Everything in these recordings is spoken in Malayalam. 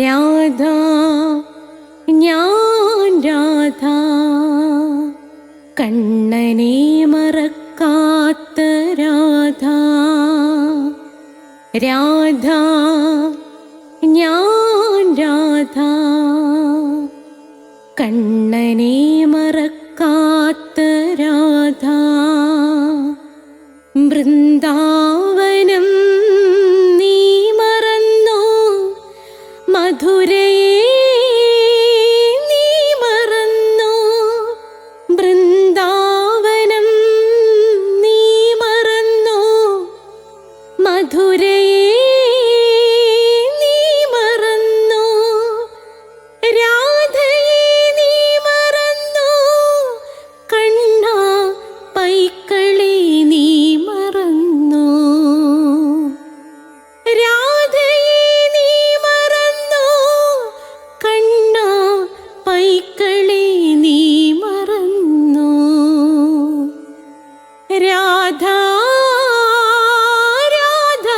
രാധ ഞാൻ രാധ കണ്ണനെ മറക്കാത്ത രാധ. രാധ ഞാൻ രാധ കണ്ണനെ മറക്കാത്ത രാധ. വൃന്ദാവനം നീ മറന്നോ, മധുരയെ നീ മറന്നോ. വൃന്ദാവനം നീ മറന്നോ, മധുരയെ നീ മറന്നോ. രാധയെ നീ മറന്നോ, കണ്ണാ പൈക്കളെ നീ മറന്നോ. രാധയെ നീ മറന്നോ, കണ്ണാ പൈക്കളെ നീ മറന്നോ. രാധ രാധ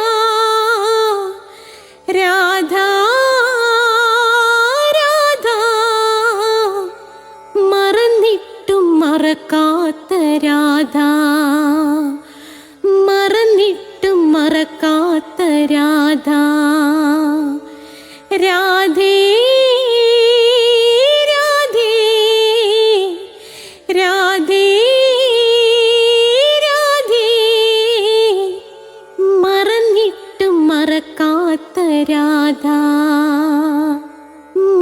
രാധ രാധ മറന്നിട്ടും മറക്കാത്ത രാധ. മറന്നിട്ടും മറക്കാത്ത രാധ. രാധേ രാധേ രാധേ രാധേ മറന്നിട്ടും മറക്കാത്ത രാധ.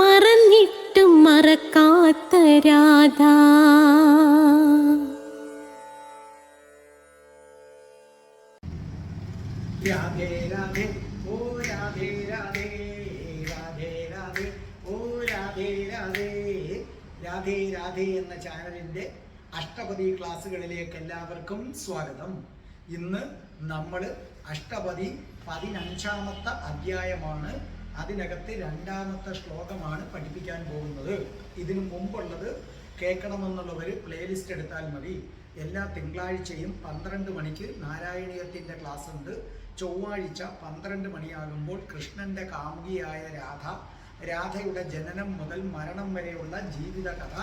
മറന്നിട്ടും മറക്കാത്ത രാധ. രാധേ രാധേ ഓ രാധേ രാധേ രാധേ രാധേ ഓ രാധേ രാധേ. രാധേ രാധേ എന്ന ചാനലിൻ്റെ അഷ്ടപതി ക്ലാസ്സുകളിലേക്ക് എല്ലാവർക്കും സ്വാഗതം. ഇന്ന് നമ്മൾ അഷ്ടപതി 15ാമത്തെ അധ്യായമാണ്. അതിനകത്ത് 2ാമത്തെ ശ്ലോകമാണ് പഠിപ്പിക്കാൻ പോകുന്നത്. ഇതിനു മുമ്പുള്ളത് കേൾക്കണമെന്നുള്ളവർ പ്ലേലിസ്റ്റ് എടുത്താൽ മതി. എല്ലാ തിങ്കളാഴ്ചയും 12 മണിക്ക് നാരായണീയത്തിൻ്റെ ക്ലാസ് ഉണ്ട്. ചൊവ്വാഴ്ച 12 മണിയാകുമ്പോൾ കൃഷ്ണൻ്റെ കാമുകിയായ രാധയുടെ ജനനം മുതൽ മരണം വരെയുള്ള ജീവിതകഥ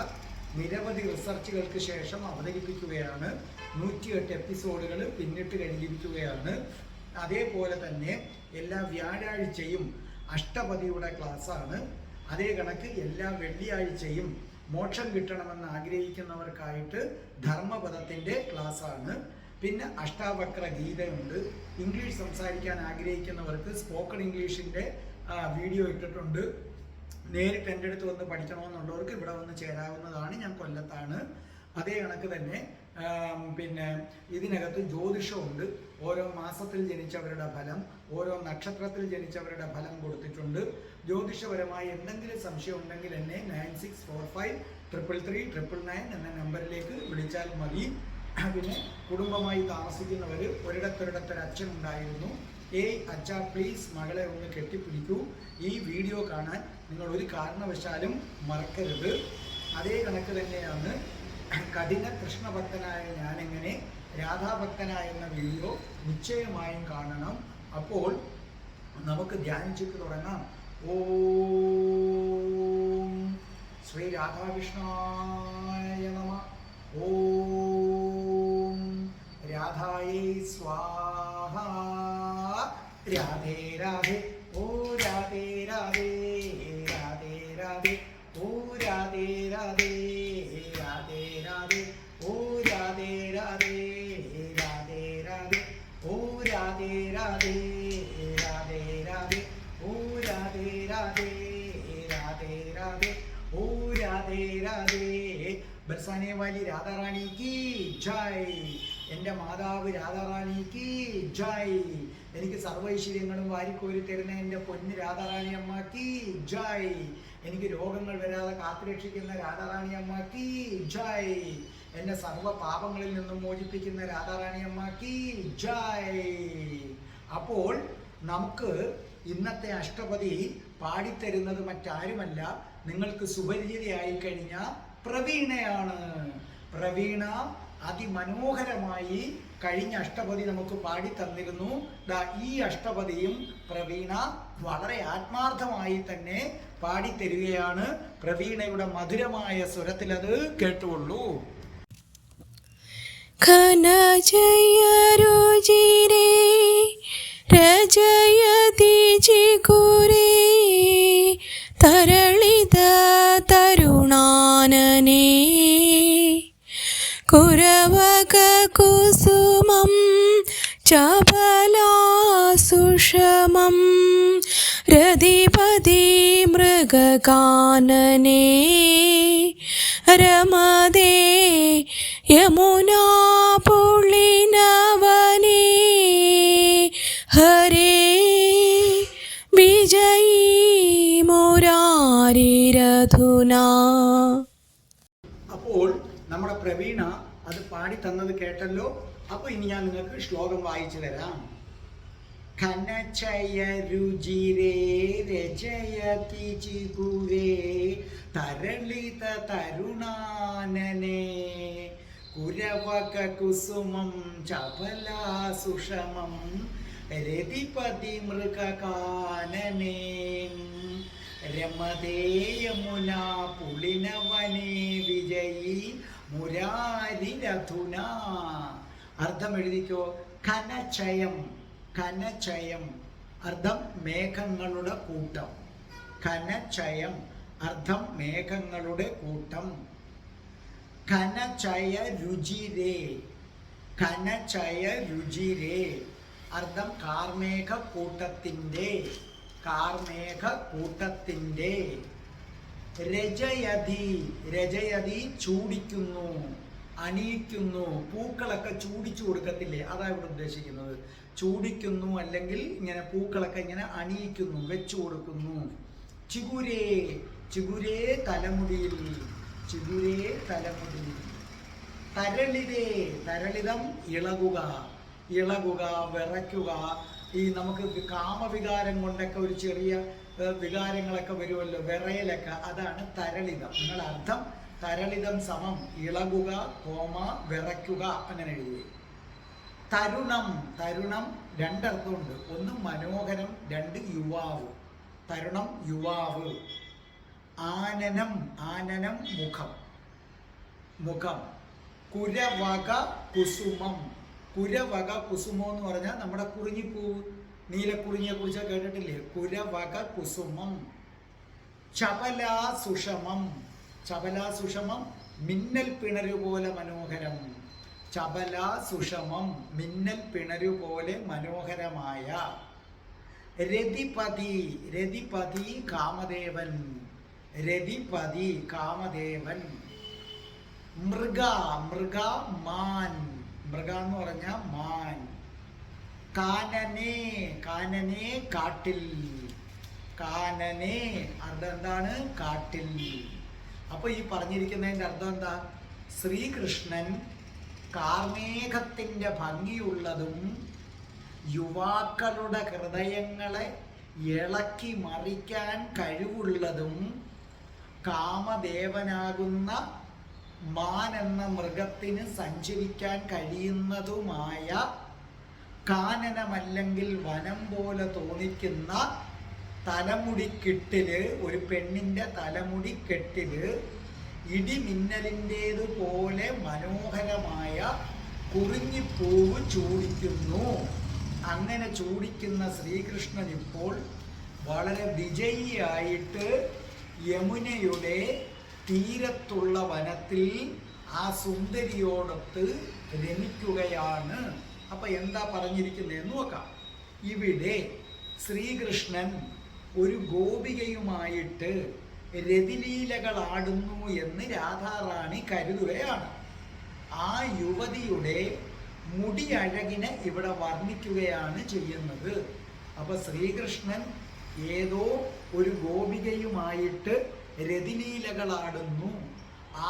നിരവധി റിസർച്ചുകൾക്ക് ശേഷം അവതരിപ്പിക്കുകയാണ്. 108 എപ്പിസോഡുകൾ പിന്നിട്ട് കഴിഞ്ഞിരിക്കുകയാണ്. അതേപോലെ തന്നെ എല്ലാ വ്യാഴാഴ്ചയും അഷ്ടപതിയുടെ ക്ലാസ്സാണ്. അതേ കണക്ക് എല്ലാ വെള്ളിയാഴ്ചയും മോക്ഷം കിട്ടണമെന്ന് ആഗ്രഹിക്കുന്നവർക്കായിട്ട് ധർമ്മപദത്തിൻ്റെ ക്ലാസ്സാണ്. പിന്നെ അഷ്ടാവക്ര ഗീതയുണ്ട്. ഇംഗ്ലീഷ് സംസാരിക്കാൻ ആഗ്രഹിക്കുന്നവർക്ക് സ്പോക്കൺ ഇംഗ്ലീഷിൻ്റെ വീഡിയോ ഇട്ടിട്ടുണ്ട്. നേരിട്ട് എൻ്റെ അടുത്ത് വന്ന് പഠിക്കണമെന്നുള്ളവർക്ക് ഇവിടെ വന്ന് ചേരാവുന്നതാണ്. ഞാൻ കൊല്ലത്താണ്. അതേ കണക്ക് തന്നെ പിന്നെ ഇതിനകത്ത് ജ്യോതിഷമുണ്ട്. ഓരോ മാസത്തിൽ ജനിച്ചവരുടെ ഫലം, ഓരോ നക്ഷത്രത്തിൽ ജനിച്ചവരുടെ ഫലം കൊടുത്തിട്ടുണ്ട്. ജ്യോതിഷപരമായി എന്തെങ്കിലും സംശയം ഉണ്ടെങ്കിൽ എന്നെ 96453339 എന്ന നമ്പറിലേക്ക് വിളിച്ചാൽ മതി. പിന്നെ കുടുംബമായി താമസിക്കുന്നവർ ഒരിടത്തൊരിടത്തൊരു അച്ഛനുണ്ടായിരുന്നു. അച്ഛാ പ്ലീസ് മകളെ ഒന്ന് കെട്ടിപ്പിടിക്കൂ. ഈ വീഡിയോ കാണാൻ നിങ്ങൾ ഒരു കാരണവശാലും മറക്കരുത്. അതേ കണക്ക് തന്നെയാണ് കഠിന കൃഷ്ണഭക്തനായ ഞാനെങ്ങനെ രാധാഭക്തനായ എന്ന വീഡിയോ നിശ്ചയമായും കാണണം. അപ്പോൾ നമുക്ക് ധ്യാനിച്ചിട്ട് തുടങ്ങാം. ഓം ശ്രീ രാധാകൃഷ്ണായ നമഃ. ഓം രാധായേ സ്വാഹ. രാധേ രാധേ ഓ രാധേ രാധേ രാധേ രാധേ ഓ രാധേ രാധേ രാധേ രാധേ ഓ രാധേ രാധേ രാധേ രാധേ ഓ രാധേ രാധേ രാധേ രാധേ ഓ രാധേ രാധേ രാധേ രാധേ ഓ രാധേ രാധേ. ബർസാനെ വാലി രാധാറാണി കി ജയ്. എൻ്റെ മാതാവ് രാധാറാണിക്ക് ജയ്. എനിക്ക് സർവൈശ്വര്യങ്ങളും വാരിക്കോരി തരുന്ന എൻ്റെ പൊന്ന് രാധാറാണി അമ്മക്ക് ജയ്. എനിക്ക് രോഗങ്ങൾ വരാതെ കാത്തുരക്ഷിക്കുന്ന രാധാറാണി അമ്മക്ക് ജയ്. എന്നെ സർവ്വ പാപങ്ങളിൽ നിന്നും മോചിപ്പിക്കുന്ന രാധാറാണി അമ്മക്ക് ജയ്. അപ്പോൾ നമുക്ക് ഇന്നത്തെ അഷ്ടപതി പാടിത്തരുന്നത് മറ്റാരുമല്ല, നിങ്ങൾക്ക് സുപരിചിതയായി കഴിഞ്ഞ പ്രവീണയാണ്. പ്രവീണ അതിമനോഹരമായി കഴിഞ്ഞ അഷ്ടപതി നമുക്ക് പാടി തന്നിരുന്നു. ഈ അഷ്ടപതിയും പ്രവീണ വളരെ ആത്മാർത്ഥമായി തന്നെ പാടിത്തരികയാണ്. പ്രവീണയുടെ മധുരമായ സ്വരത്തിൽ അത് കേട്ടുകൊള്ളൂ. ഘനജയ രുചിരേ രജയതി ചിഗുരേ തരളിത തരുണാനനേ കുരവക കുസുമം ചപലാസുഷമം രതിപതി മൃഗകാനനേ രമദേ യമുനാ പുളിനവനേ ഹരേ വിജയീ മുരാരിരധുനാ. അപ്പോൾ നമ്മുടെ പ്രവീണ അത് പാടി തന്നത് കേട്ടല്ലോ. അപ്പൊ ഇനി ഞാൻ നിങ്ങൾക്ക് ശ്ലോകം വായിച്ചു തരാം. ഘനചയ രുചിരേ രചയതി ചിഗുരേ തരളിത തരുണാനനേ കുരവക കുസുമം ചപലാസുഷമം രതിപതി മൃഗകാനനേ രമദേ യമുനാ പുളിനവനേ വിജയീ മുരാരിരധുനാ. അർത്ഥം എഴുതിക്കോ. ഘനചയം, ഘനചയം അർത്ഥം മേഘങ്ങളുടെ കൂട്ടം. ഘനചയം അർത്ഥം മേഘങ്ങളുടെ കൂട്ടം. ഘനചയ രുചിരേ, ഘനചയ രുചിരേ അർത്ഥം കാർമേഘ കൂട്ടത്തിൻ്റെ, കാർമേഘ കൂട്ടത്തിൻ്റെ. രജയതി, രജയതി ചൂടിക്കുന്നു, അണിയിക്കുന്നു. പൂക്കളൊക്കെ ചൂടിച്ചു കൊടുക്കത്തില്ലേ, അതാ ഇവിടെ ഉദ്ദേശിക്കുന്നത്. ചൂടിക്കുന്നു അല്ലെങ്കിൽ ഇങ്ങനെ പൂക്കളൊക്കെ ഇങ്ങനെ അണിയിക്കുന്നു, വെച്ചു കൊടുക്കുന്നു. ചിഗുരേ, ചിഗുരേ തലമുടിയിൽ, ചിഗുരേ തലമുടിയിൽ. തരളിതേ, തരളിതം ഇളകുക, ഇളകുക, വിറയ്ക്കുക. ഈ നമുക്ക് കാമവികാരം കൊണ്ടൊക്കെ ഒരു ചെറിയ വികാരങ്ങളൊക്കെ വരുമല്ലോ, വിറയലൊക്കെ, അതാണ് തരളിതം. നിങ്ങൾ അർത്ഥം തരളിതം സമം ഇളകുക, കോമ വിറയ്ക്കുക, അങ്ങനെ എഴുതി. തരുണം, തരുണം രണ്ടർത്ഥമുണ്ട്. ഒന്ന് മനോഹരം, രണ്ട് യുവാവ്. തരുണം യുവാവ്. ആനനം, ആനനം മുഖം, മുഖം. കുരവക കുസുമം, കുരവക കുസുമം എന്ന് പറഞ്ഞാൽ നമ്മുടെ കുറിഞ്ഞിപ്പൂവ്, നീലക്കുറിഞ്ഞിയെ കുറിച്ച് കേട്ടിട്ടില്ലേ? കുരവക കുസുമം. ചപലാസുഷമം, ചപലാസുഷമം മിന്നൽ പിണരു പോലെ മനോഹരം. ചപലാസുഷമം മിന്നൽ പിണരു പോലെ മനോഹരമായ. രതിപതി, രതിപതി കാമദേവൻ, രതിപതി കാമദേവൻ. മൃഗ, മൃഗ മാൻ, മൃഗ എന്ന് പറഞ്ഞാൽ മാൻ. കാനനേ, കാനനേ കാട്ടിൽ, കാനനേ അർത്ഥം എന്താണ്? കാട്ടിൽ. അപ്പൊ ഈ പറഞ്ഞിരിക്കുന്നതിൻ്റെ അർത്ഥം എന്താ? ശ്രീകൃഷ്ണൻ കാർമേഘത്തിൻ്റെ ഭംഗിയുള്ളതും യുവാക്കളുടെ ഹൃദയങ്ങളെ ഇളക്കി മറിക്കാൻ കഴിവുള്ളതും കാമദേവനാകുന്ന മാൻ എന്ന മൃഗത്തിന് സഞ്ചരിക്കാൻ കഴിയുന്നതുമായ കാനനമല്ലെങ്കിൽ വനം പോലെ തോന്നിക്കുന്ന തലമുടിക്കെട്ടില്, ഒരു പെണ്ണിൻ്റെ തലമുടിക്കെട്ടില് ഇടിമിന്നലിൻ്റേതുപോലെ മനോഹരമായ കുറിഞ്ഞിപ്പൂവ് ചൂടിക്കുന്നു. അങ്ങനെ ചൂടിക്കുന്ന ശ്രീകൃഷ്ണൻ ഇപ്പോൾ വളരെ വിജയിയായിട്ട് യമുനയുടെ തീരത്തുള്ള വനത്തിൽ ആ സുന്ദരിയോടൊത്ത് രമിക്കുകയാണ്. അപ്പൊ എന്താ പറഞ്ഞിരിക്കുന്നതെന്ന് നോക്കാം. ഇവിടെ ശ്രീകൃഷ്ണൻ ഒരു ഗോപികയുമായിട്ട് രതിലീലകളാടുന്നു എന്ന് രാധാറാണി കരുതുകയാണ്. ആ യുവതിയുടെ മുടി അഴകിനെ ഇവിടെ വർണ്ണിക്കുകയാണ് ചെയ്യുന്നത്. അപ്പൊ ശ്രീകൃഷ്ണൻ ഏതോ ഒരു ഗോപികയുമായിട്ട് രതിലീലകളാടുന്നു.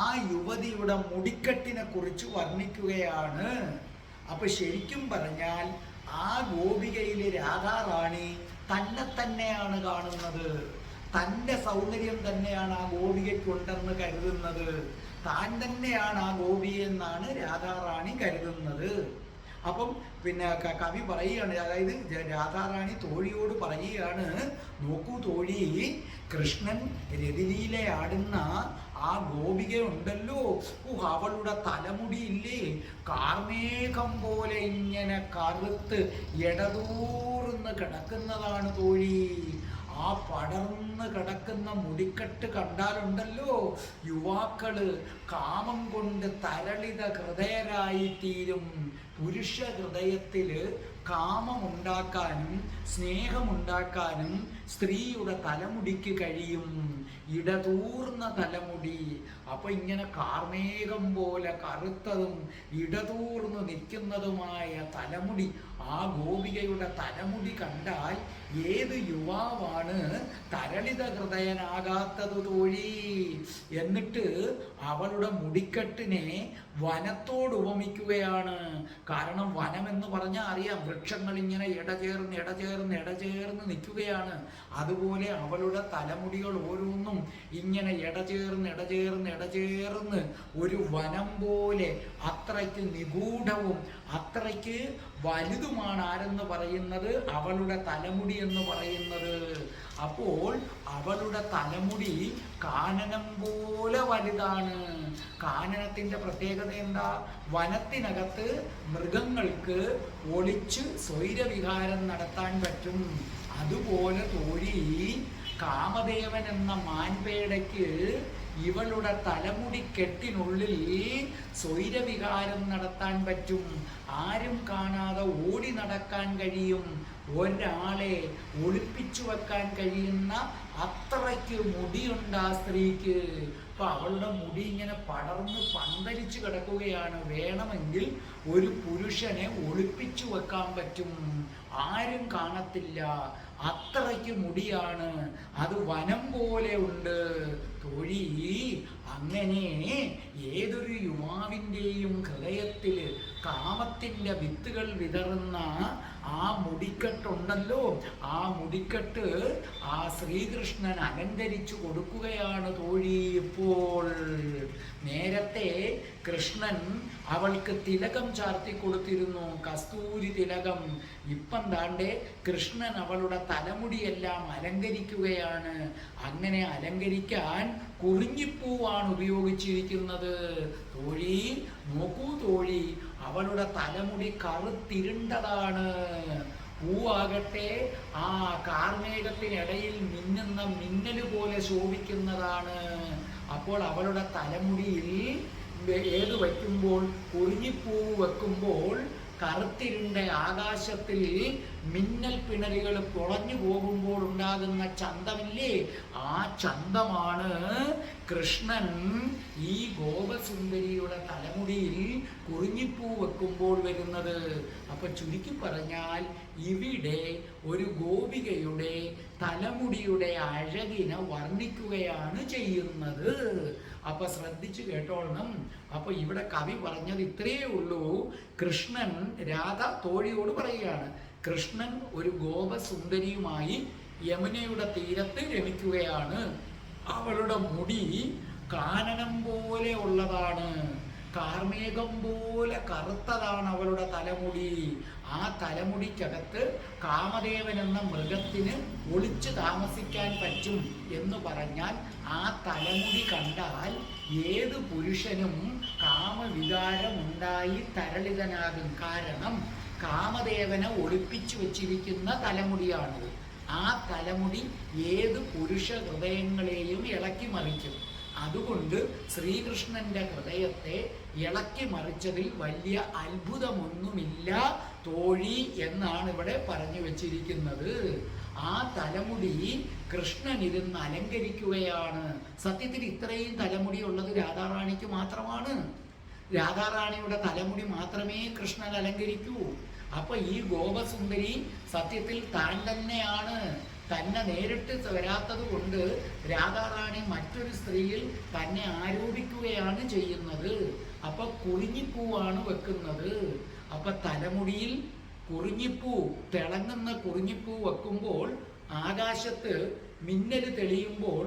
ആ യുവതിയുടെ മുടിക്കെട്ടിനെ കുറിച്ച് വർണ്ണിക്കുകയാണ്. അപ്പൊ ശരിക്കും പറഞ്ഞാൽ ആ ഗോപികയിലെ രാധാറാണി തന്നെ തന്നെയാണ് കാണുന്നത്. തൻ്റെ സൗന്ദര്യം തന്നെയാണ് ആ ഗോപികയ്ക്കുണ്ടെന്ന് കരുതുന്നത്. താൻ തന്നെയാണ് ആ ഗോപി എന്നാണ് രാധാറാണി കരുതുന്നത്. അപ്പം പിന്നെ കവി പറയുകയാണ്, അതായത് രാധാറാണി തോഴിയോട് പറയുകയാണ്, നോക്കൂ തോഴി, കൃഷ്ണൻ രതിലീലയാടുന്ന ആ ഗോപിക ഉണ്ടല്ലോ, അവളുടെ തലമുടിയില്ലേ കാർമേഘം പോലെ ഇങ്ങനെ കറുത്ത് ഇടതൂർന്ന് കിടക്കുന്നതാണ് തോഴി. ആ പടർന്ന് കിടക്കുന്ന മുടിക്കെട്ട് കണ്ടാലുണ്ടല്ലോ യുവാക്കള് കാമം കൊണ്ട് തരളിത ഹൃദയരായിത്തീരും. പുരുഷ ഹൃദയത്തില് കാമമുണ്ടാക്കാനും സ്നേഹമുണ്ടാക്കാനും സ്ത്രീയുടെ തലമുടിക്ക് കഴിയും. ഇടതൂർന്ന തലമുടി. അപ്പൊ ഇങ്ങനെ കാർമേഘം പോലെ കറുത്തതും ഇടതൂർന്ന് നിൽക്കുന്നതുമായ തലമുടി, ആ ഗോപികയുടെ തലമുടി കണ്ടാൽ ഏത് യുവാവാണ് തരളിത ഹൃദയനാകാത്തത് തോഴി? എന്നിട്ട് അവളുടെ മുടിക്കെട്ടിനെ വനത്തോട് ഉപമിക്കുകയാണ്. കാരണം വനം എന്ന് പറഞ്ഞാൽ അറിയാം, വൃക്ഷങ്ങൾ ഇങ്ങനെ ഇടചേർന്ന് നിൽക്കുകയാണ്. അതുപോലെ അവളുടെ തലമുടികൾ ഓരോന്നും ഇങ്ങനെ ഇടചേർന്ന് ഒരു വനം പോലെ അത്രയ്ക്ക് നിഗൂഢവും അത്രയ്ക്ക് വലുതുമാണ് ആരെന്ന് പറയുന്നത്, അവളുടെ തലമുടി എന്ന് പറയുന്നത്. അപ്പോൾ അവളുടെ തലമുടി കാനനം പോലെ വലുതാണ്. കാനനത്തിൻ്റെ പ്രത്യേകത എന്താ? വനത്തിനകത്ത് മൃഗങ്ങൾക്ക് ഒളിച്ച് സ്വൈരവിഹാരം നടത്താൻ പറ്റും. അതുപോലെ തോഴി, കാമദേവൻ എന്ന മാൻപേടയ്ക്ക് ഇവളുടെ തലമുടിക്കെട്ടിനുള്ളിൽ സ്വൈരവിഹാരം നടത്താൻ പറ്റും. ആരും കാണാതെ ഓടി നടക്കാൻ കഴിയും. ഒരാളെ ഒളിപ്പിച്ചു വെക്കാൻ കഴിയുന്ന അത്രയ്ക്ക് മുടിയുണ്ട് ആ സ്ത്രീക്ക്. അപ്പൊ അവളുടെ മുടി ഇങ്ങനെ പടർന്ന് പന്തലിച്ച് കിടക്കുകയാണ്. വേണമെങ്കിൽ ഒരു പുരുഷനെ ഒളിപ്പിച്ചു വെക്കാൻ പറ്റും, ആരും കാണത്തില്ല. അത്രയ്ക്ക് മുടിയാണ്. അത് വനം പോലെ ഉണ്ട് തോഴി. അങ്ങനെ ഏതൊരു യുവാവിൻ്റെയും ഹൃദയത്തിൽ കാമത്തിൻ്റെ വിത്തുകൾ വിതറുന്ന ആ മുടിക്കെട്ടുണ്ടല്ലോ, ആ മുടിക്കെട്ട് ആ ശ്രീകൃഷ്ണൻ അലങ്കരിച്ചു കൊടുക്കുകയാണ് തോഴി. ഇപ്പോൾ നേരത്തെ കൃഷ്ണൻ അവൾക്ക് തിലകം ചാർത്തി കൊടുത്തിരുന്നു, കസ്തൂരി തിലകം. ഇപ്പം താണ്ടെ കൃഷ്ണൻ അവളുടെ തലമുടിയെല്ലാം അലങ്കരിക്കുകയാണ്. അങ്ങനെ അലങ്കരിക്കാൻ കുറിഞ്ഞിപ്പൂവാണ് ഉപയോഗിച്ചിരിക്കുന്നത്. തോഴി നോക്കൂ തോഴി, അവളുടെ തലമുടി കറുത്തിരുണ്ടതാണ്. പൂവാകട്ടെ ആ കാർമേഘത്തിനിടയിൽ മിന്നുന്ന മിന്നൽ പോലെ ശോഭിക്കുന്നതാണ്. അപ്പോൾ അവളുടെ തലമുടിയിൽ ഏത് വയ്ക്കുമ്പോൾ, കുറിഞ്ഞിപ്പൂവ് വെക്കുമ്പോൾ കറുത്തിരുണ്ട ആകാശത്തിൽ മിന്നൽ പിണലുകൾ പൊളഞ്ഞു പോകുമ്പോൾ ഉണ്ടാകുന്ന ചന്തമില്ലേ, ആ ചന്തമാണ് കൃഷ്ണൻ ഈ ഗോപസുന്ദരിയുടെ തലമുടിയിൽ കുറിഞ്ഞിപ്പൂ വെക്കുമ്പോൾ വരുന്നത്. അപ്പൊ ചുരുക്കി പറഞ്ഞാൽ ഇവിടെ ഒരു ഗോപികയുടെ തലമുടിയുടെ അഴകിനെ വർണ്ണിക്കുകയാണ് ചെയ്യുന്നത്. അപ്പൊ ശ്രദ്ധിച്ചു കേട്ടോളണം. അപ്പൊ ഇവിടെ കവി പറഞ്ഞത് ഇത്രയേ ഉള്ളൂ. കൃഷ്ണൻ രാധ തോഴിയോട് പറയുകയാണ്, കൃഷ്ണൻ ഒരു ഗോപസുന്ദരിയുമായി യമുനയുടെ തീരത്ത് രമിക്കുകയാണ്. അവളുടെ മുടി കാനനം പോലെ ഉള്ളതാണ്, കാർമേഘം പോലെ കറുത്തതാണ് അവളുടെ തലമുടി. ആ തലമുടിക്കകത്ത് കാമദേവൻ എന്ന മൃഗത്തിന് ഒളിച്ചു താമസിക്കാൻ പറ്റും എന്ന് പറഞ്ഞാൽ ആ തലമുടി കണ്ടാൽ ഏത് പുരുഷനും കാമവികാരമുണ്ടായി തരളിതനാകും. കാരണം കാമദേവനെ ഒളിപ്പിച്ചു വച്ചിരിക്കുന്ന തലമുടിയാണിത്. ആ തലമുടി ഏത് പുരുഷ ഹൃദയങ്ങളെയും ഇളക്കി മറിക്കും. അതുകൊണ്ട് ശ്രീകൃഷ്ണന്റെ ഹൃദയത്തെ ഇളക്കി മറിച്ചതിൽ വലിയ അത്ഭുതമൊന്നുമില്ല തോഴി എന്നാണ് ഇവിടെ പറഞ്ഞു വച്ചിരിക്കുന്നത്. ആ തലമുടി കൃഷ്ണൻ ഇരുന്ന് അലങ്കരിക്കുകയാണ്. സത്യത്തിൽ ഇത്രയും തലമുടി ഉള്ളത് രാധാറാണിക്ക് മാത്രമാണ്. രാധാറാണിയുടെ തലമുടി മാത്രമേ കൃഷ്ണൻ അലങ്കരിക്കൂ. അപ്പൊ ഈ ഗോപസുന്ദരി സത്യത്തിൽ താൻ തന്നെയാണ്. തന്നെ നേരിട്ട് വരാത്തത് കൊണ്ട് രാധാറാണി മറ്റൊരു സ്ത്രീയിൽ തന്നെ ആരോപിക്കുകയാണ് ചെയ്യുന്നത്. അപ്പൊ കുറിഞ്ഞിപ്പൂവാണ് വെക്കുന്നത്. അപ്പൊ തലമുടിയിൽ കുറിഞ്ഞിപ്പൂ, തിളങ്ങുന്ന കുറിഞ്ഞിപ്പൂ വെക്കുമ്പോൾ ആകാശത്ത് മിന്നൽ തെളിയുമ്പോൾ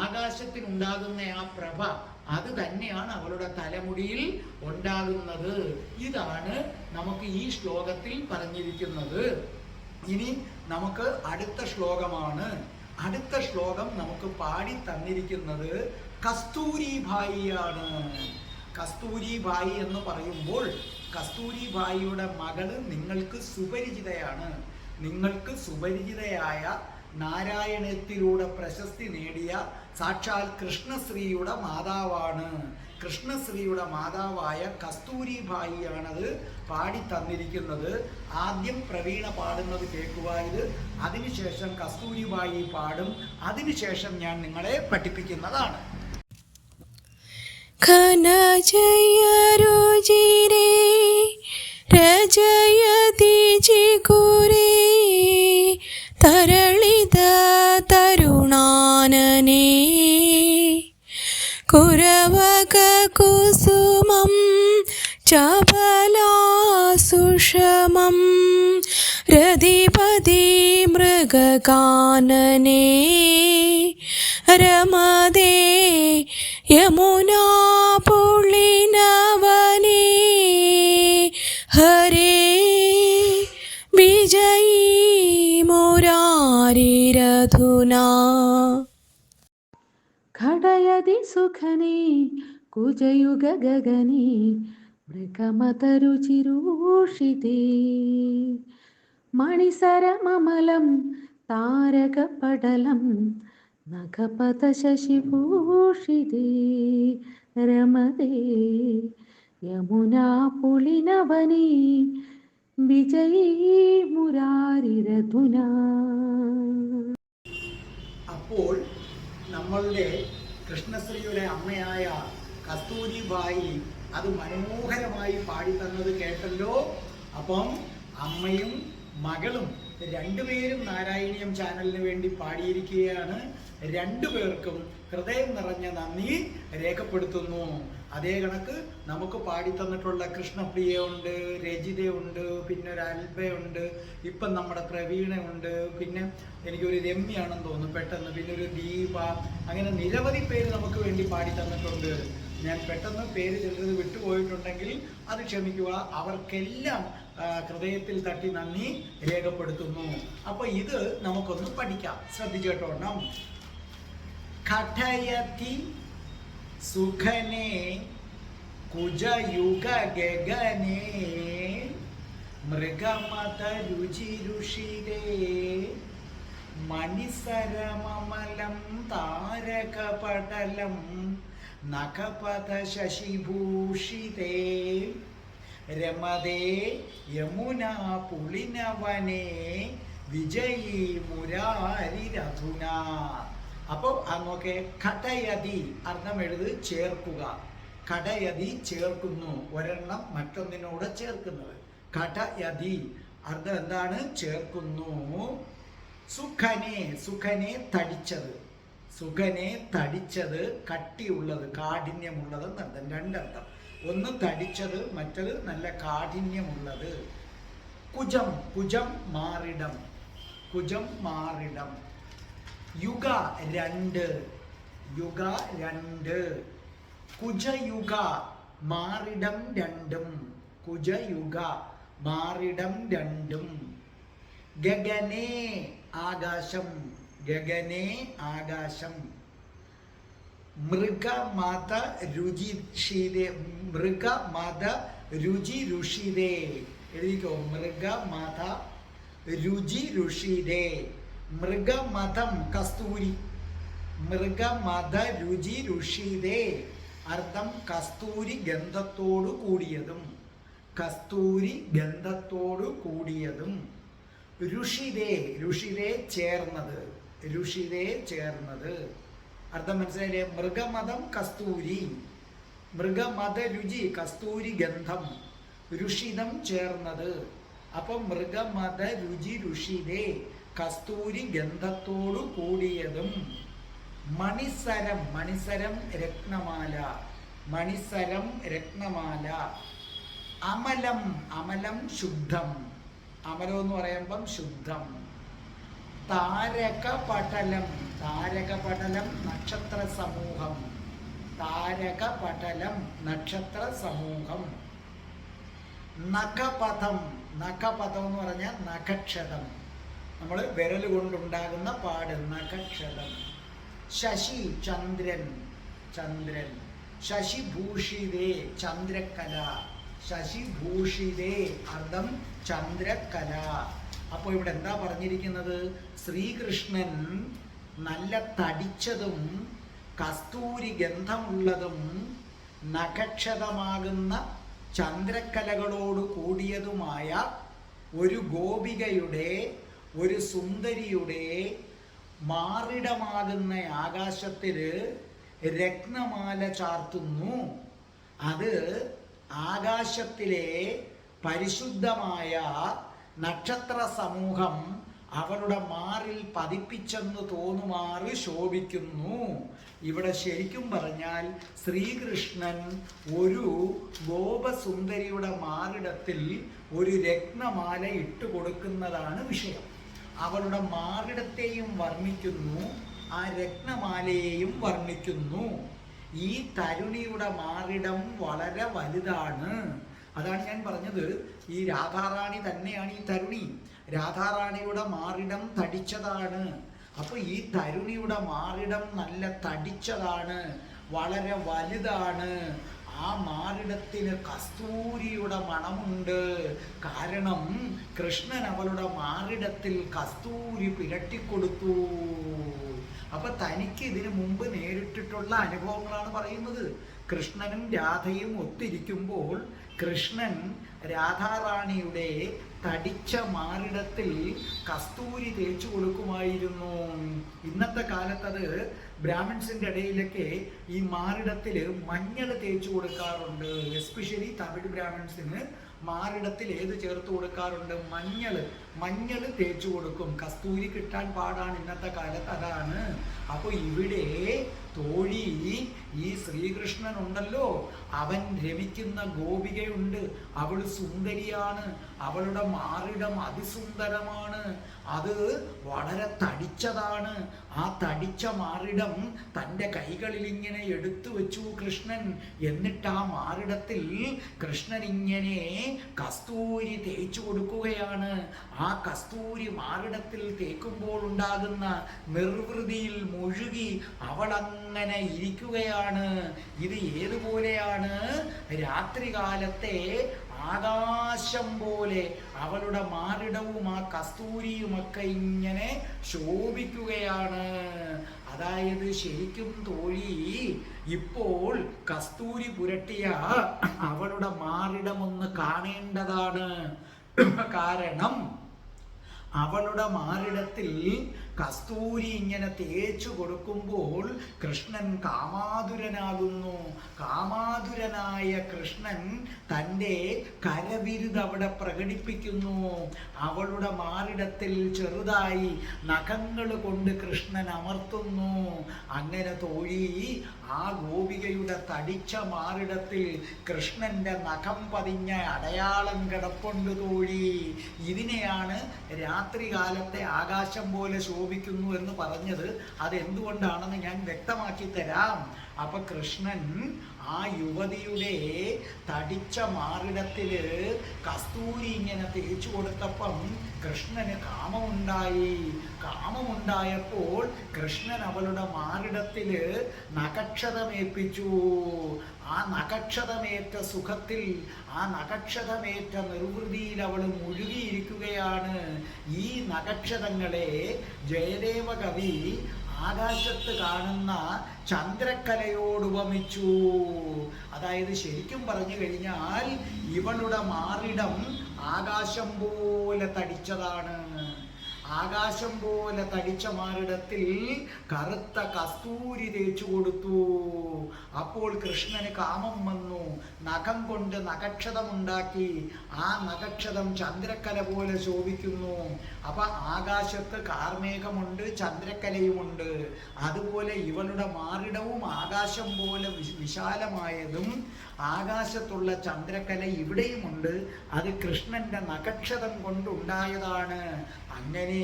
ആകാശത്തിനുണ്ടാകുന്ന ആ പ്രഭ അത് തന്നെയാണ് അവളുടെ തലമുടിയിൽ ഉണ്ടാകുന്നത്. ഇതാണ് നമുക്ക് ഈ ശ്ലോകത്തിൽ പറഞ്ഞിരിക്കുന്നത്. ഇനി നമുക്ക് അടുത്ത ശ്ലോകമാണ്. അടുത്ത ശ്ലോകം നമുക്ക് പാടി തന്നിരിക്കുന്നത് കസ്തൂരിഭായിയാണ്. കസ്തൂരിഭായി എന്ന് പറയുമ്പോൾ കസ്തൂരിഭായിയുടെ മകള് നിങ്ങൾക്ക് സുപരിചിതയാണ്. നിങ്ങൾക്ക് സുപരിചിതയായ നാരായണത്തിലൂടെ പ്രശസ്തി നേടിയ സാക്ഷാൽ കൃഷ്ണശ്രീയുടെ മാതാവാണ്. കൃഷ്ണശ്രീയുടെ മാതാവായ കസ്തൂരിഭായിയാണത് പാടി തന്നിരിക്കുന്നത്. ആദ്യം പ്രവീണ പാടുന്നത് കേൾക്കുക. ഇത് അതിനുശേഷം കസ്തൂരിഭായി പാടും. അതിനുശേഷം ഞാൻ നിങ്ങളെ പഠിപ്പിക്കുന്നതാണ്. ഘനജയരുചിരേ രജയതി ചികുരേ തരളിത തരുണാനനേ കുരവക കുസുമം ചപലാസുഷമം രതിപതി മൃഗകാനനേ രമദേ യമുനാ പുളിനവനേ ഹരേ വിജയീ മുരാരിരധുനാ ഘടയതി സുഖനേ കുജയുഗ ഗഗനേ മൃഗമതരുചിരൂഷിതേ മണിസരമമലം താരകപടലം നഖപത ശശിഭൂഷിതേ രമദേ യമുനാ പുളിനവനേ വിജയീ മുരാരിരധുനാ. അപ്പോൾ നമ്മളുടെ കൃഷ്ണശ്രീയുടെ അമ്മയായ കസ്തൂരിഭായി അത് മനോഹരമായി പാടിത്തന്നത് കേട്ടല്ലോ. അപ്പം അമ്മയും മകളും രണ്ടുപേരും നാരായണീയം ചാനലിന് വേണ്ടി പാടിയിരിക്കുകയാണ്. രണ്ടുപേർക്കും ഹൃദയം നിറഞ്ഞ നന്ദി രേഖപ്പെടുത്തുന്നു. അതേ കണക്ക് നമുക്ക് പാടിത്തന്നിട്ടുള്ള കൃഷ്ണപ്രിയയുണ്ട്, രജിതയുണ്ട്, പിന്നെ ഒരു അൽബയുണ്ട്, ഇപ്പം നമ്മുടെ പ്രവീണയുണ്ട്, പിന്നെ എനിക്കൊരു രമ്യാണെന്ന് തോന്നുന്നു പെട്ടെന്ന്, പിന്നെ ഒരു ദീപ, അങ്ങനെ നിരവധി പേര് നമുക്ക് വേണ്ടി പാടിത്തന്നിട്ടുണ്ട്. ഞാൻ പെട്ടെന്ന് പേര് ചിലത് വിട്ടുപോയിട്ടുണ്ടെങ്കിൽ അത് ക്ഷമിക്കുക. അവർക്കെല്ലാം ഹൃദയത്തിൽ തട്ടി നന്ദി രേഖപ്പെടുത്തുന്നു. അപ്പൊ ഇത് നമുക്കൊന്ന് പഠിക്കാം. ശ്രദ്ധിച്ചോട്ടോണം. ഘടയതി സുഖനേ കുജയുഗ ഗഗനേ മൃഗമത രുചിരുഷിരേ മണിസരമമലം താരകപടലം നഖപത ശശിഭൂഷിതേ രമദേ യമുനാ പുളിനവനേ വിജയീ മുരാരിരധുനാ. അപ്പോൾ നോക്കെ, ഘടയതി അർത്ഥം എഴുത് ചേർക്കുക. ഘടയതി ചേർക്കുന്നു, ഒരെണ്ണം മറ്റൊന്നിനോട് ചേർക്കുന്നത്. ഘടയതി അർത്ഥം എന്താണ്? ചേർക്കുന്നു. സുഖനെ, സുഖനെ തടിച്ചത്, സുഖനെ തടിച്ചത്, കട്ടിയുള്ളത്, കാഠിന്യമുള്ളത് എന്നർത്ഥം. രണ്ടർത്ഥം. ഒന്ന് തടിച്ചത്, മറ്റത് നല്ല കാഠിന്യമുള്ളത്. കുജം, കുജം മാറിടം, കുജം മാറിടം. യുഗ രണ്ട്, യുഗ രണ്ട്. കുജയുഗ മാറിടം രണ്ടും, കുജയുഗ മാറിടം രണ്ടും. ഗഗനേ ആകാശം, ഗഗനേ ആകാശം. മൃഗമത രുചിഷിരേ, മൃഗമത രുചി ഋഷിരേ. എഴുതിക്കോ, മൃഗമത രുചി ഋഷിരേ. മൃഗമതം കസ്തൂരി, മൃഗമത രുചി ഋഷിരേ അർത്ഥം കസ്തൂരി ഗന്ധത്തോടു കൂടിയതും, കസ്തൂരി ഗന്ധത്തോടു കൂടിയതും. ഋഷിരേ, ഋഷിരേ ചേർന്നത്, ഋഷിരേ ചേർന്നത് അർത്ഥം മനസ്സിലായില്ലേ? മൃഗമതം കസ്തൂരി, മൃഗമത രുചി കസ്തൂരി ഗന്ധം, ഋഷിതം ചേർന്നത്. അപ്പം മൃഗമത രുചി ഋഷിരേ കസ്തൂരി ഗന്ധത്തോടു കൂടിയതും. മണിസരം, മണിസരം രത്നമാല, മണിസരം രത്നമാല. അമലം, അമലം ശുദ്ധം, അമലം എന്ന് പറയുമ്പം ശുദ്ധം. താരക പടലം, താരകപടലം നക്ഷത്ര സമൂഹം. താരകപടലം നക്ഷത്ര സമൂഹം. നഖപഥം. നഖപഥം എന്ന് പറഞ്ഞാൽ നഖക്ഷതം, നമ്മൾ വിരൽ കൊണ്ടുണ്ടാകുന്ന പാട്, നഖക്ഷതം. ശശി ചന്ദ്രൻ. ചന്ദ്രൻ. ശശിഭൂഷിതേ ചന്ദ്രക്കല. ശശിഭൂഷിതേ അർത്ഥം ചന്ദ്രക്കല. അപ്പോൾ ഇവിടെ എന്താ പറഞ്ഞിരിക്കുന്നത്? ശ്രീകൃഷ്ണൻ നല്ല തടിച്ചതും കസ്തൂരി ഗന്ധമുള്ളതും നഖക്ഷതമാകുന്ന ചന്ദ്രക്കലകളോട് കൂടിയതുമായ ഒരു ഗോപികയുടെ, ഒരു സുന്ദരിയുടെ മാറിടമാകുന്ന ആകാശത്തിൽ രത്നമാല ചാർത്തുന്നു. അത് ആകാശത്തിലെ പരിശുദ്ധമായ നക്ഷത്ര സമൂഹം അവളുടെ മാറിൽ പതിപ്പിച്ചെന്ന് തോന്നുമാറ് ശോഭിക്കുന്നു. ഇവിടെ ശരിക്കും പറഞ്ഞാൽ ശ്രീകൃഷ്ണൻ ഒരു ഗോപസുന്ദരിയുടെ മാറിടത്തിൽ ഒരു രത്നമാല ഇട്ടുകൊടുക്കുന്നതാണ് വിഷയം. അവളുടെ മാറിടത്തെയും വർണ്ണിക്കുന്നു, ആ രത്നമാലയെയും വർണ്ണിക്കുന്നു. ഈ തരുണിയുടെ മാറിടം വളരെ വലുതാണ്. അതാണ് ഞാൻ പറഞ്ഞത്, ഈ രാധാറാണി തന്നെയാണ് ഈ തരുണി. രാധാറാണിയുടെ മാറിടം തടിച്ചതാണ്. അപ്പോൾ ഈ തരുണിയുടെ മാറിടം നല്ല തടിച്ചതാണ്, വളരെ വലുതാണ്. ആ മാറിടത്തിന് കസ്തൂരിയുടെ മണമുണ്ട്. കാരണം കൃഷ്ണൻ അവളുടെ മാറിടത്തിൽ കസ്തൂരി പുരട്ടിക്കൊടുത്തു. അപ്പൊ തനിക്ക് ഇതിനു മുമ്പ് നേരിട്ടിട്ടുള്ള അനുഭവങ്ങളാണ് പറയുന്നത്. കൃഷ്ണനും രാധയും ഒത്തിരിക്കുമ്പോൾ കൃഷ്ണൻ രാധാറാണിയുടെ തടിച്ച മാറിടത്തിൽ കസ്തൂരി തേച്ചു കൊടുക്കുമായിരുന്നു. ഇന്നത്തെ കാലത്തത് ബ്രാഹ്മിൻസിൻ്റെ ഇടയിലൊക്കെ ഈ മാറിടത്തിൽ മഞ്ഞൾ തേച്ചു കൊടുക്കാറുണ്ട്. എസ്പെഷ്യലി തമിഴ് ബ്രാഹ്മിൻസിന് മാറിടത്തിൽ ഏത് ചേർത്ത് കൊടുക്കാറുണ്ട്? മഞ്ഞൾ തേച്ചു കൊടുക്കും. കസ്തൂരി കിട്ടാൻ പാടാണ് ഇന്നത്തെ കാലത്ത്, അതാണ്. അപ്പോൾ ഇവിടെ തോഴി ഈ ശ്രീകൃഷ്ണൻ ഉണ്ടല്ലോ, അവൻ രമിക്കുന്ന ഗോപികയുണ്ട്. അവൾ സുന്ദരിയാണ്, അവളുടെ മാറിടം അതിസുന്ദരമാണ്, അത് വളരെ തടിച്ചതാണ്. ആ തടിച്ച മാറിടം തൻ്റെ കൈകളിൽ ഇങ്ങനെ എടുത്തു വെച്ചു കൃഷ്ണൻ. എന്നിട്ട് ആ മാറിടത്തിൽ കൃഷ്ണൻ ഇങ്ങനെ കസ്തൂരി തേച്ചു കൊടുക്കുകയാണ്. ആ കസ്തൂരി മാറിടത്തിൽ തേക്കുമ്പോൾ ഉണ്ടാകുന്ന നിർവൃതിയിൽ മുഴുകി അവൾ അങ്ങനെ ഇരിക്കുകയാണ്. ഇത് ഏതുപോലെയാണ്? രാത്രികാലത്തെ ആകാശം പോലെ അവളുടെ മാറിടവും ആ കസ്തൂരിയുമൊക്കെ ഇങ്ങനെ ശോഭിക്കുകയാണ്. അതായത് ശരിക്കും തോഴി ഇപ്പോൾ കസ്തൂരി പുരട്ടിയ അവളുടെ മാറിടമൊന്ന് കാണേണ്ടതാണ്. കാരണം അവളുടെ മാറിടത്തിൽ കസ്തൂരി ഇങ്ങനെ തേച്ചു കൊടുക്കുമ്പോൾ കൃഷ്ണൻ കാമാതുരനാകുന്നു. കാമാതുരനായ കൃഷ്ണൻ തൻ്റെ കരവിരുത് അവിടെ പ്രകടിപ്പിക്കുന്നു. അവളുടെ മാറിടത്തിൽ ചെറുതായി നഖങ്ങൾ കൊണ്ട് കൃഷ്ണൻ അമർത്തുന്നു. അങ്ങനെ തോഴി ആ ഗോപികയുടെ തടിച്ച മാറിടത്തിൽ കൃഷ്ണന്റെ നഖം പതിഞ്ഞ അടയാളം കിടപ്പുണ്ട് തോഴി. ഇതിനെയാണ് രാത്രികാലത്തെ ആകാശം പോലെ ശോഭിക്കുന്നു എന്ന് പറഞ്ഞത്. അതെന്തുകൊണ്ടാണെന്ന് ഞാൻ വ്യക്തമാക്കി തരാം. അപ്പൊ കൃഷ്ണൻ ആ യുവതിയുടെ തടിച്ച മാറിടത്തില് കസ്തൂരി ഇങ്ങനെ തേച്ചു കൊടുത്തപ്പം കൃഷ്ണന് കാമമുണ്ടായി. കാമമുണ്ടായപ്പോൾ കൃഷ്ണൻ അവളുടെ മാറിടത്തില് നഖക്ഷതമേൽപ്പിച്ചു. ആ നഖക്ഷതമേറ്റ സുഖത്തിൽ, ആ നഖക്ഷതമേറ്റ നിർവൃതിയിൽ അവൾ മുഴുകിയിരിക്കുകയാണ്. ഈ നഖക്ഷതങ്ങളെ ജയദേവ കവി ആകാശത്ത് കാണുന്ന ചന്ദ്രക്കലയോട് ഉപമിച്ചു. അതായത് ശരിക്കും പറഞ്ഞു കഴിഞ്ഞാൽ ഇവളുടെ മാറിടം ആകാശം പോലെ തടിച്ചതാണ്. ആകാശം പോലെ തടിച്ച മാറിടത്തിൽ കറുത്ത കസ്തൂരി തേച്ചു കൊടുത്തു. അപ്പോൾ കൃഷ്ണന് കാമം വന്നു. നഖം കൊണ്ട് നഖക്ഷതമുണ്ടാക്കി. ആ നഖക്ഷതം ചന്ദ്രക്കല പോലെ ശോഭിക്കുന്നു. അപ്പൊ ആകാശത്ത് കാർമേഘമുണ്ട്, ചന്ദ്രക്കലയുമുണ്ട്. അതുപോലെ ഇവളുടെ മാറിടവും ആകാശം പോലെ വിശാലമായതും ആകാശത്തുള്ള ചന്ദ്രക്കല ഇവിടെയുമുണ്ട്. അത് കൃഷ്ണന്റെ നഖക്ഷതം കൊണ്ടുണ്ടായതാണ്. അങ്ങനെ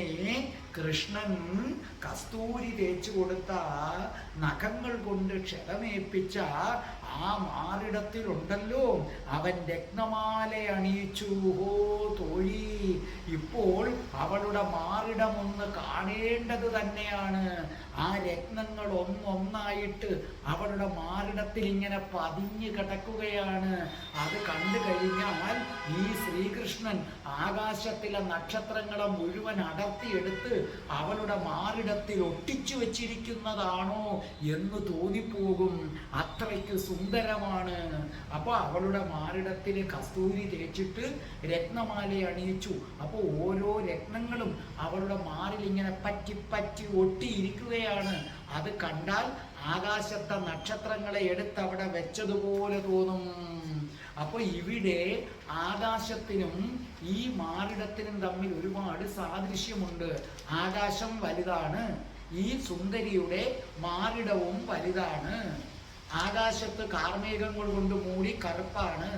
കൃഷ്ണൻ കസ്തൂരി തേച്ചു കൊടുത്ത, നഖങ്ങൾ കൊണ്ട് ക്ഷതമേൽപ്പിച്ച ആ മാറിടത്തിലുണ്ടല്ലോ അവൻ രത്നമാല അണിയിച്ചു. ഹോ തോഴി, ഇപ്പോൾ അവളുടെ മാറിടമൊന്ന് കാണേണ്ടത് തന്നെയാണ്. ആ രത്നങ്ങൾ ഒന്നൊന്നായിട്ട് അവളുടെ മാറിടത്തിൽ ഇങ്ങനെ പതിഞ്ഞു കിടക്കുകയാണ്. അത് കണ്ടു കഴിഞ്ഞാൽ ഈ ശ്രീകൃഷ്ണൻ ആകാശത്തിലെ നക്ഷത്രങ്ങളെ മുഴുവൻ അടർത്തിയെടുത്ത് അവളുടെ മാറിടത്തിൽ ഒട്ടിച്ചു വെച്ചിരിക്കുന്നതാണോ എന്ന് തോന്നിപ്പോകും. അത്രയ്ക്ക് സുന്ദരമാണ്. അപ്പൊ അവളുടെ മാറിടത്തിന് കസ്തൂരി തേച്ചിട്ട് രത്നമാല അണിയിച്ചു. അപ്പോൾ ഓരോ രത്നങ്ങളും അവളുടെ മാറിൽ ഇങ്ങനെ പറ്റി പറ്റി ഒട്ടിയിരിക്കുകയാണ്. അത് കണ്ടാൽ ആകാശത്തെ നക്ഷത്രങ്ങളെ എടുത്ത് അവിടെ വെച്ചതുപോലെ തോന്നും. അപ്പൊ ഇവിടെ ആകാശത്തിനും ഈ മാറിടത്തിനും തമ്മിൽ ഒരുപാട് സാദൃശ്യമുണ്ട്. ആകാശം വലുതാണ്, ഈ സുന്ദരിയുടെ മാറിടവും വലുതാണ്. ആകാശത്ത് കാർമേഘങ്ങൾ കൊണ്ട് മൂടി കറുപ്പാണ്,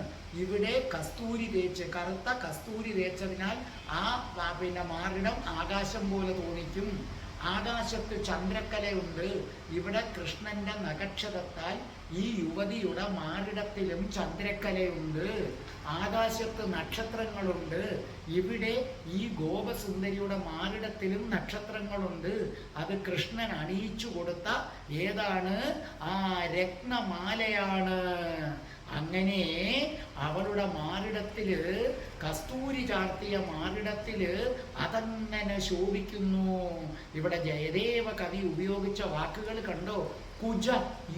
ഇവിടെ കസ്തൂരി തേച്ച് കറുത്ത കസ്തൂരി തേച്ചതിനാൽ ആ മാറിടം ആകാശം പോലെ തോന്നിക്കും. ആകാശത്ത് ചന്ദ്രക്കലയുണ്ട്, ഇവിടെ കൃഷ്ണന്റെ നഖക്ഷതത്താൽ ഈ യുവതിയുടെ മാറിടത്തിലും ചന്ദ്രക്കലയുണ്ട്. ആകാശത്ത് നക്ഷത്രങ്ങളുണ്ട്, ഇവിടെ ഈ ഗോപസുന്ദരിയുടെ മാറിടത്തിലും നക്ഷത്രങ്ങളുണ്ട്. അത് കൃഷ്ണൻ അണിയിച്ചു കൊടുത്ത ഏതാണ്? ആ രത്നമാലയാണ്. അങ്ങനെ അവളുടെ മാറിടത്തില്, കസ്തൂരി ചാർത്തിയ മാറിടത്തില് അതങ്ങനെ ശോഭിക്കുന്നു. ഇവിടെ ജയദേവ കവി ഉപയോഗിച്ച വാക്കുകൾ കണ്ടോ? കുജ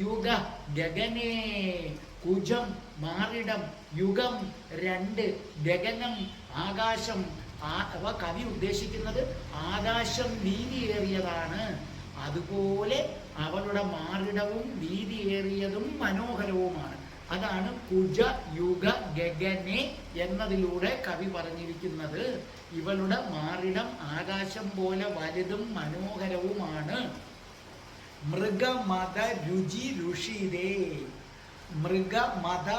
യുഗ ഗഗനേ. കുജം മാറിടം, യുഗം രണ്ട്, ഗഗനം ആകാശം. അവ കവി ഉദ്ദേശിക്കുന്നത് ആകാശം വീതിയേറിയതാണ്. അതുപോലെ അവളുടെ മാറിടവും വീതിയേറിയതും മനോഹരവുമാണ്. അതാണ് കുജ യുഗ ഗഗനെ എന്നതിലൂടെ കവി പറഞ്ഞിരിക്കുന്നത്. ഇവളുടെ മാറിടം ആകാശം പോലെ വലുതും മനോഹരവുമാണ്. മൃഗമത രുചി രുഷിതേ. മൃഗമത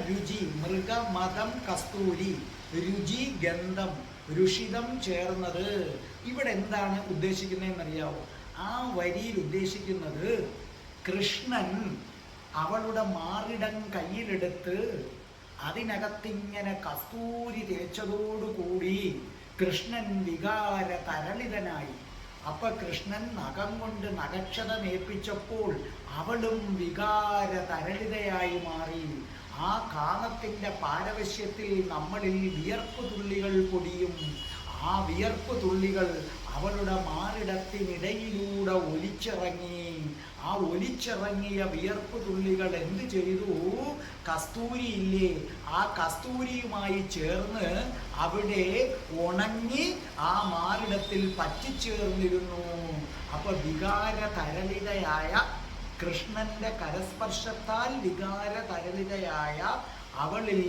രുചി, മൃഗമതം കസ്തൂരി, രുചി ഗന്ധം, രുഷിതം ചേർന്നത്. ഇവിടെ എന്താണ് ഉദ്ദേശിക്കുന്നതെന്നറിയാവോ? ആ വരിയിൽ ഉദ്ദേശിക്കുന്നത് കൃഷ്ണൻ അവളുടെ മാറിടം കയ്യിലെടുത്ത് അതിനകത്തിങ്ങനെ കസ്തൂരി തേച്ചതോടുകൂടി കൃഷ്ണൻ വികാര തരളിതനായി. അപ്പൊ കൃഷ്ണൻ നഖം കൊണ്ട് നഖക്ഷതമേൽപ്പിച്ചപ്പോൾ അവളും വികാര തരളിതയായി മാറി. ആ കാമത്തിന്റെ പാരവശ്യത്തിൽ നമ്മളിൽ വിയർപ്പ് തുള്ളികൾ പൊടിയും. ആ വിയർപ്പ് തുള്ളികൾ അവളുടെ മാറിടത്തിനിടയിലൂടെ ഒലിച്ചിറങ്ങി. ആ ഒലിച്ചിറങ്ങിയ വിയർപ്പ് തുള്ളികൾ എന്ത് ചെയ്തു? കസ്തൂരി ഇല്ലേ, ആ കസ്തൂരിയുമായി ചേർന്ന് അവിടെ ഉണങ്ങി ആ മാറിടത്തിൽ പറ്റിച്ചേർന്നിരുന്നു. അപ്പൊ വികാര തരളിതയായ കൃഷ്ണന്റെ കരസ്പർശത്താൽ വികാര തരളിതയായ അവളിൽ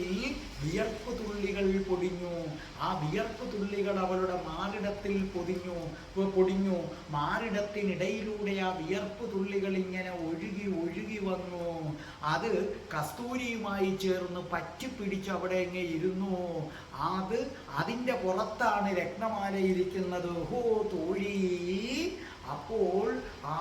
വിയർപ്പ് തുള്ളികൾ പൊടിഞ്ഞു. ആ വിയർപ്പ് തുള്ളികൾ അവളുടെ മാറിടത്തിൽ പൊടിഞ്ഞു. മാറിടത്തിനിടയിലൂടെ ആ വിയർപ്പ് തുള്ളികൾ ഇങ്ങനെ ഒഴുകി ഒഴുകി വന്നു. അത് കസ്തൂരിയുമായി ചേർന്ന് പറ്റിപ്പിടിച്ച് അവിടെ ഇങ്ങനെ ഇരുന്നു. അതിൻ്റെ പുറത്താണ് രത്നമാല ഇരിക്കുന്നത്. ഹോ തോഴി, അപ്പോൾ ആ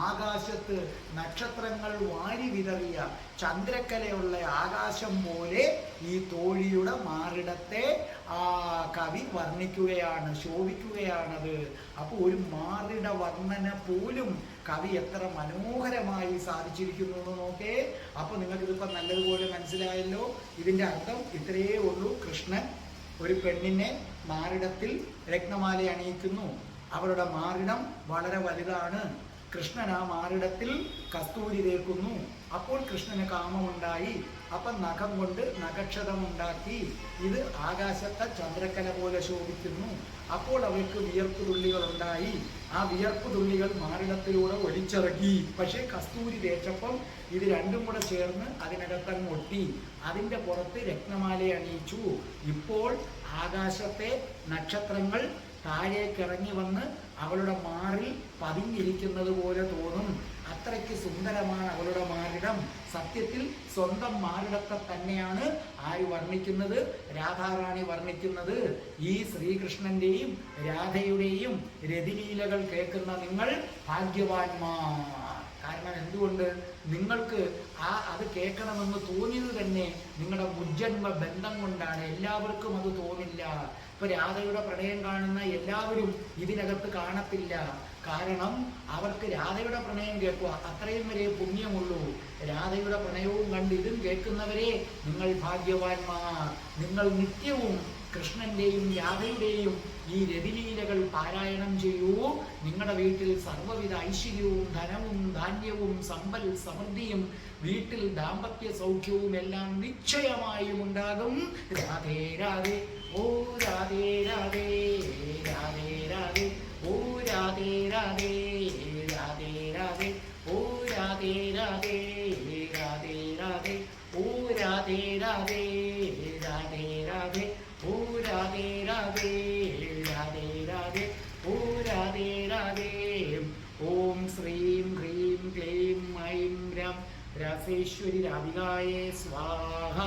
ആകാശത്ത് നക്ഷത്രങ്ങൾ വാരി വിതറിയ ചന്ദ്രക്കലയുള്ള ആകാശം പോലെ ഈ തോഴിയുടെ മാറിടത്തെ ആ കവി വർണ്ണിക്കുകയാണ്, ശോഭിക്കുകയാണത്. അപ്പോൾ ഒരു മാറിട വർണ്ണന പോലും കവി എത്ര മനോഹരമായി സാധിച്ചിരിക്കുന്നു എന്ന് നോക്കേ. അപ്പോൾ നിങ്ങൾക്കിതിപ്പോൾ നല്ലതുപോലെ മനസ്സിലായല്ലോ. ഇതിൻ്റെ അർത്ഥം ഇത്രയേ ഉള്ളൂ. കൃഷ്ണൻ ഒരു പെണ്ണിനെ മാറിടത്തിൽ രത്നമാല അണിയിക്കുന്നു. അവളുടെ മാറിടം വളരെ വലുതാണ്. കൃഷ്ണൻ ആ മാറിടത്തിൽ കസ്തൂരി തേക്കുന്നു. അപ്പോൾ കൃഷ്ണന് കാമമുണ്ടായി. അപ്പം നഖം കൊണ്ട് നഖക്ഷതമുണ്ടാക്കി. ഇത് ആകാശത്തെ ചന്ദ്രക്കല പോലെ ശോഭിക്കുന്നു. അപ്പോൾ അവൾക്ക് വിയർപ്പ് തുള്ളികൾ ഉണ്ടായി. ആ വിയർപ്പ് തുള്ളികൾ മാറിടത്തിലൂടെ ഒലിച്ചിറങ്ങി. പക്ഷേ കസ്തൂരി തേച്ചപ്പം ഇത് രണ്ടും കൂടെ ചേർന്ന് അതിനകത്തങ്ങ് ഒട്ടി. അതിൻ്റെ പുറത്ത് രത്നമാല അണിയിച്ചു. ഇപ്പോൾ ആകാശത്തെ നക്ഷത്രങ്ങൾ താഴേക്ക് ഇറങ്ങി വന്ന് അവളുടെ മാറിൽ പതിഞ്ഞിരിക്കുന്നത് പോലെ തോന്നും. അത്രയ്ക്ക് സുന്ദരമാണ് അവളുടെ മാറിടം. സത്യത്തിൽ സ്വന്തം മാറിടത്തെ തന്നെയാണ് ആര് വർണ്ണിക്കുന്നത്? രാധാറാണി വർണ്ണിക്കുന്നത്. ഈ ശ്രീകൃഷ്ണന്റെയും രാധയുടെയും രതിലീലകൾ കേൾക്കുന്ന നിങ്ങൾ ഭാഗ്യവാന്മാർ. കാരണം എന്തുകൊണ്ട്? നിങ്ങൾക്ക് അത് കേൾക്കണമെന്ന് തോന്നിയത് തന്നെ നിങ്ങളുടെ മുജ്ജന്മ ബന്ധം കൊണ്ടാണ്. എല്ലാവർക്കും അത് തോന്നില്ല. ഇപ്പൊ രാധയുടെ പ്രണയം കാണുന്ന എല്ലാവരും ഇതിനകത്ത് കാണത്തില്ല. കാരണം അവർക്ക് രാധയുടെ പ്രണയം കേൾക്കുക അത്രയും വരെ പുണ്യമുള്ളൂ. രാധയുടെ പ്രണയവും കണ്ട് ഇതും കേൾക്കുന്നവരെ നിങ്ങൾ ഭാഗ്യവാന്മാർ. നിങ്ങൾ നിത്യവും കൃഷ്ണന്റെയും രാധയുടെയും ഈ രതിലീലകൾ പാരായണം ചെയ്യൂ. നിങ്ങളുടെ വീട്ടിൽ സർവ്വവിധ ഐശ്വര്യവും ധനവും ധാന്യവും സമ്പൽ സമൃദ്ധിയും വീട്ടിൽ ദാമ്പത്യ സൗഖ്യവും എല്ലാം നിശ്ചയമായും ഉണ്ടാകും. രാധേ രാധേ ഓ രാധേ രാധേ രാധേ രാധേ ഓ രാധേ രാധേ രാധേ രാധേ ഓ രാധേ രാധേ രാധേ രാധേ ഓ രാധേ രാധേ രാധേ രാധേ ഓ രാധേ രാധേ രാധേ രാധേ ഓ രാധേ രാധേ. ഓം ശ്രീം ഹ്രീം ക്ലീം ഐം രം രസേശ്വരി രാധികായേ സ്വാഹ.